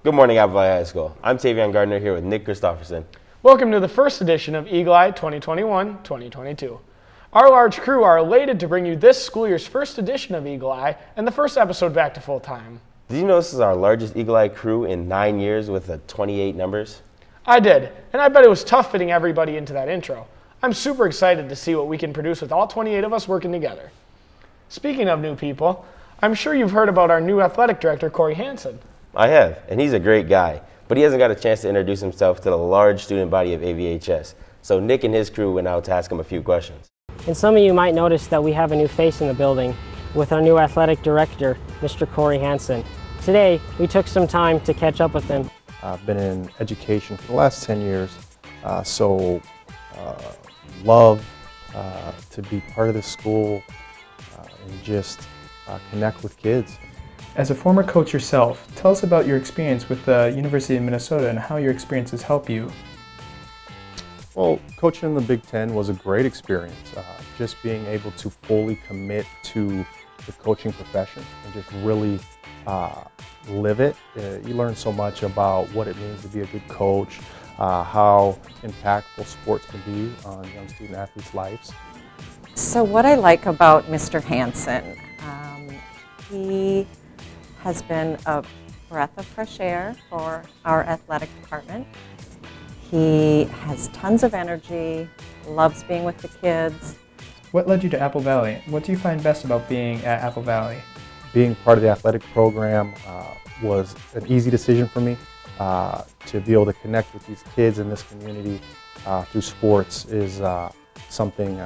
Good morning, AVHS High School. I'm Tavion Gardner here with Nick Christopherson. Welcome to the first edition of EaglEye 2021-2022. Our large crew are elated to bring you this school year's first edition of EaglEye and the first episode back to full time. Did you know this is our largest EaglEye crew in 9 years with 28 numbers? I did, and I bet it was tough fitting everybody into that intro. I'm super excited to see what we can produce with all 28 of us working together. Speaking of new people, I'm sure you've heard about our new athletic director, Corey Hansen. I have, and he's a great guy, but he hasn't got a chance to introduce himself to the large student body of AVHS. So Nick and his crew went out to ask him a few questions. And some of you might notice that we have a new face in the building with our new athletic director, Mr. Corey Hansen. Today, we took some time to catch up with him. I've been in education for the last 10 years, love to be part of this school and just connect with kids. As a former coach yourself, tell us about your experience with the University of Minnesota and how your experiences help you. Well, coaching in the Big Ten was a great experience. Just being able to fully commit to the coaching profession and just really live it. You learn so much about what it means to be a good coach, how impactful sports can be on young student athletes' lives. So what I like about Mr. Hansen, he has been a breath of fresh air for our athletic department. He has tons of energy, loves being with the kids. What led you to Apple Valley? What do you find best about being at Apple Valley? Being part of the athletic program was an easy decision for me. To be able to connect with these kids in this community through sports is something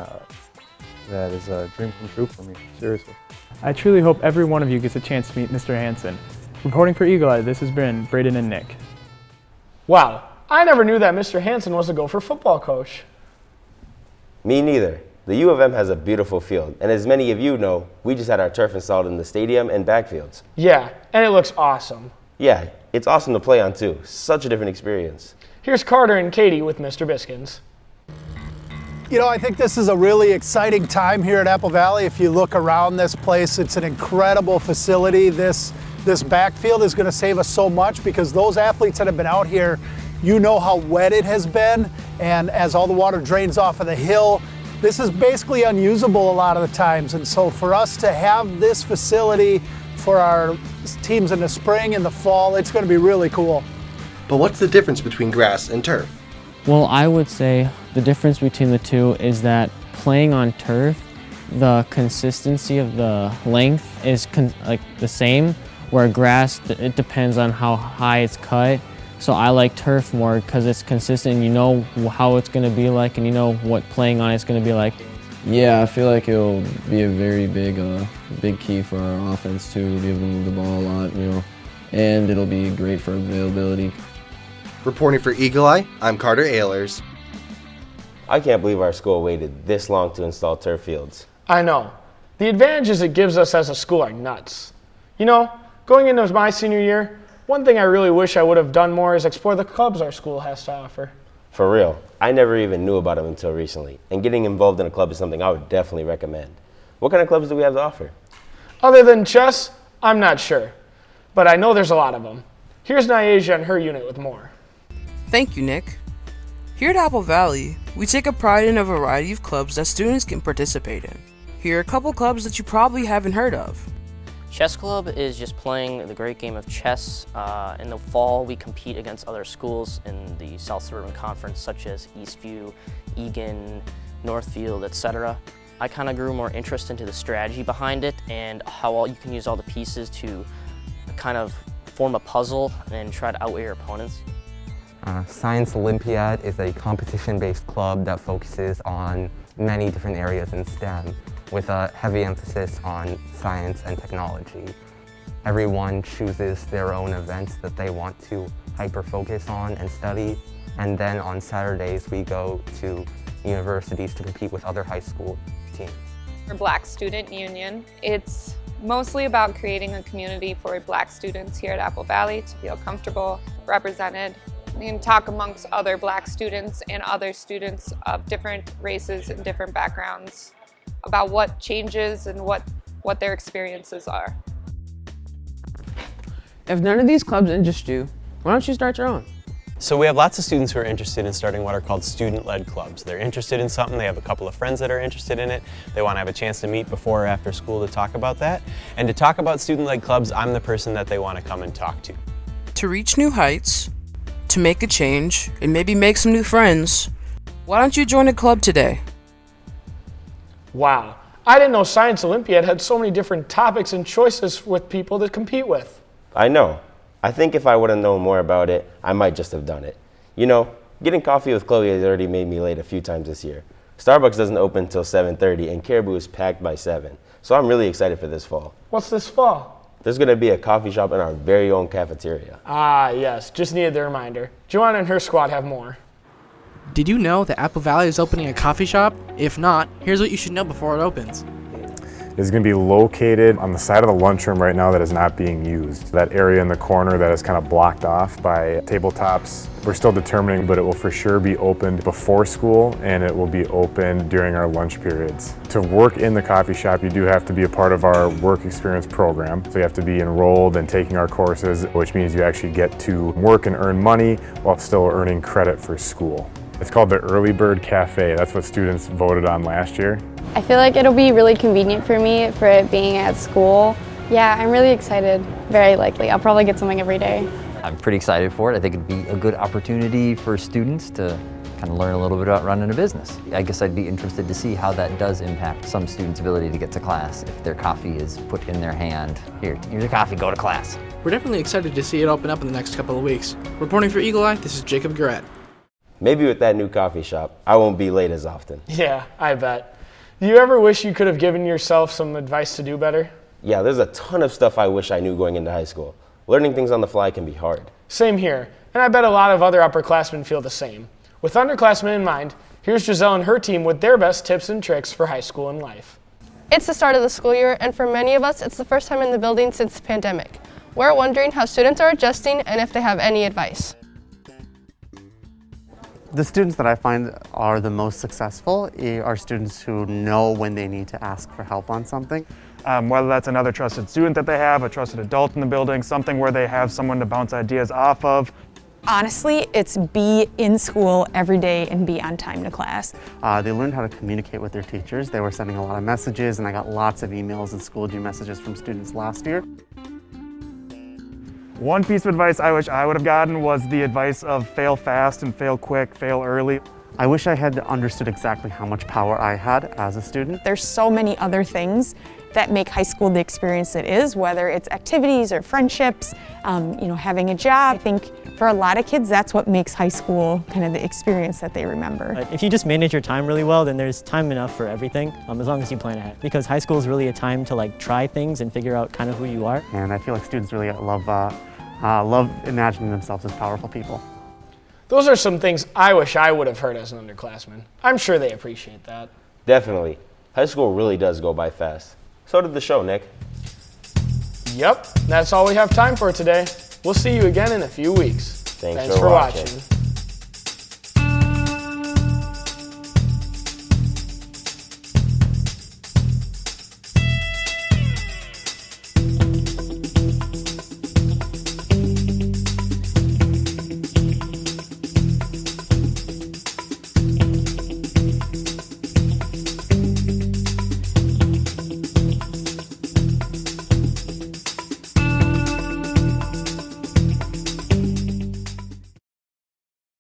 that is a dream come true for me, seriously. I truly hope every one of you gets a chance to meet Mr. Hansen. Reporting for EaglEye, this has been Braden and Nick. Wow, I never knew that Mr. Hansen was a Gopher football coach. Me neither. The U of M has a beautiful field, and as many of you know, we just had our turf installed in the stadium and backfields. Yeah, and it looks awesome. Yeah, it's awesome to play on too. Such a different experience. Here's Carter and Katie with Mr. Biskins. You know, I think this is a really exciting time here at Apple Valley. If you look around this place, it's an incredible facility. This backfield is going to save us so much because those athletes that have been out here, you know how wet it has been, and as all the water drains off of the hill, this is basically unusable a lot of the times. And so for us to have this facility for our teams in the spring and the fall, it's going to be really cool. But what's the difference between grass and turf? Well, I would say the difference between the two is that playing on turf, the consistency of the length is the same, where grass, it depends on how high it's cut. So I like turf more because it's consistent, you know how it's going to be like, and you know what playing on it's going to be like. Yeah, I feel like it'll be a very big key for our offense too, to be able to move the ball a lot, and it'll be great for availability. Reporting for EaglEye, I'm Carter Ehlers. I can't believe our school waited this long to install turf fields. I know. The advantages it gives us as a school are nuts. Going into my senior year, one thing I really wish I would have done more is explore the clubs our school has to offer. For real, I never even knew about them until recently, and getting involved in a club is something I would definitely recommend. What kind of clubs do we have to offer? Other than chess, I'm not sure, but I know there's a lot of them. Here's Nyasia and her unit with more. Thank you, Nick. Here at Apple Valley, we take a pride in a variety of clubs that students can participate in. Here are a couple clubs that you probably haven't heard of. Chess Club is just playing the great game of chess. In the fall, we compete against other schools in the South Suburban Conference, such as Eastview, Eagan, Northfield, etc. I kind of grew more interest into the strategy behind it and how you can use all the pieces to kind of form a puzzle and try to outweigh your opponents. Science Olympiad is a competition-based club that focuses on many different areas in STEM, with a heavy emphasis on science and technology. Everyone chooses their own events that they want to hyper-focus on and study, and then on Saturdays we go to universities to compete with other high school teams. For Black Student Union, it's mostly about creating a community for Black students here at Apple Valley to feel comfortable, represented, and talk amongst other Black students and other students of different races and different backgrounds about what changes and what their experiences are. If none of these clubs interest you, Why don't you start your own? So we have lots of students who are interested in starting what are called student-led clubs. They're interested in something, they have a couple of friends that are interested in it, they want to have a chance to meet before or after school to talk about that. And to talk about student-led clubs, I'm the person that they want to come and talk to. To reach new heights, to make a change, and maybe make some new friends, why don't you join a club today? Wow, I didn't know Science Olympiad had so many different topics and choices with people to compete with. I know. I think if I would have known more about it, I might just have done it. You know, getting coffee with Chloe has already made me late a few times this year. Starbucks doesn't open until 7:30 and Caribou is packed by 7. So I'm really excited for this fall. What's this fall? There's going to be a coffee shop in our very own cafeteria. Ah, yes, just needed the reminder. Joanna and her squad have more. Did you know that Apple Valley is opening a coffee shop? If not, here's what you should know before it opens. Is going to be located on the side of the lunchroom right now that is not being used. That area in the corner that is kind of blocked off by tabletops. We're still determining, but it will for sure be opened before school and it will be open during our lunch periods. To work in the coffee shop, you do have to be a part of our work experience program. So you have to be enrolled and taking our courses, which means you actually get to work and earn money while still earning credit for school. It's called the Early Bird Cafe. That's what students voted on last year. I feel like it'll be really convenient for me for it being at school. Yeah, I'm really excited. Very likely. I'll probably get something every day. I'm pretty excited for it. I think it'd be a good opportunity for students to kind of learn a little bit about running a business. I guess I'd be interested to see how that does impact some students' ability to get to class if their coffee is put in their hand. Here's your coffee, go to class. We're definitely excited to see it open up in the next couple of weeks. Reporting for EaglEye, this is Jacob Garrett. Maybe with that new coffee shop, I won't be late as often. Yeah, I bet. Do you ever wish you could have given yourself some advice to do better? Yeah, there's a ton of stuff I wish I knew going into high school. Learning things on the fly can be hard. Same here, and I bet a lot of other upperclassmen feel the same. With underclassmen in mind, here's Giselle and her team with their best tips and tricks for high school and life. It's the start of the school year, and for many of us, it's the first time in the building since the pandemic. We're wondering how students are adjusting and if they have any advice. The students that I find are the most successful are students who know when they need to ask for help on something. Whether that's another trusted student that they have, a trusted adult in the building, something where they have someone to bounce ideas off of. Honestly, it's be in school every day and be on time to class. They learned how to communicate with their teachers. They were sending a lot of messages, and I got lots of emails and Schoology messages from students last year. One piece of advice I wish I would have gotten was the advice of fail fast and fail quick, fail early. I wish I had understood exactly how much power I had as a student. There's so many other things that make high school the experience it is, whether it's activities or friendships, having a job. I think for a lot of kids, that's what makes high school kind of the experience that they remember. If you just manage your time really well, then there's time enough for everything, as long as you plan ahead. Because high school is really a time to try things and figure out kind of who you are. And I feel like students really love imagining themselves as powerful people. Those are some things I wish I would have heard as an underclassman. I'm sure they appreciate that. Definitely. High school really does go by fast. So did the show, Nick. Yep, that's all we have time for today. We'll see you again in a few weeks. Thanks for watching.